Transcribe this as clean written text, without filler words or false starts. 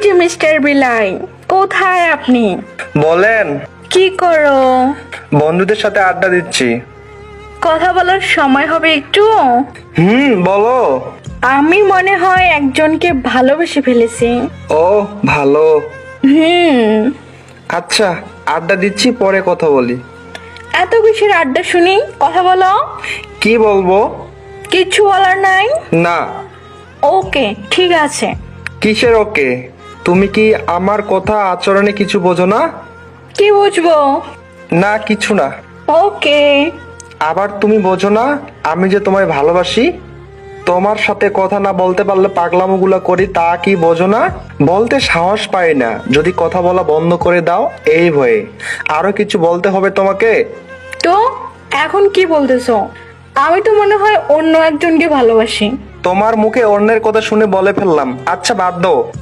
যে মিস্টার বিলাই, কোথায় আপনি? বলেন। কি করো? বন্ধুদের সাথে আড্ডা দিচ্ছি। কথা বলার সময় হবে একটু? বলো। আমি মনে হয় একজনকে ভালোবেসে ফেলেছি। ও ভালো। হুম। আচ্ছা, আড্ডা দিচ্ছি, পরে কথা বলি। এত কিসের আড্ডা শুনি, কথা বলো। কি বলবো? কিচ্ছু বলার নাই? না। ওকে, ঠিক আছে। কিসের ওকে? তুমি কি আমার কথা আচরণে কিছু বোঝো না? কি বুঝবো? না, কিছু না। ওকে। আবার তুমি বোঝো না আমি যে তোমায় ভালোবাসি? তোমার সাথে কথা না বলতে পারলে পাগলামোগুলো করি, তা কি বোঝো না? বলতে সাহস পাই না, যদি কথা বলা বন্ধ করে দাও এই ভয়ে। আরো কিছু বলতে হবে তোমাকে? তো এখন কি বলতেছো? আমি তো মনে হয় অন্য একজনকে ভালোবাসি। তোমার মুখে অন্যের কথা শুনে বলে ফেললাম। আচ্ছা, বাদ দাও।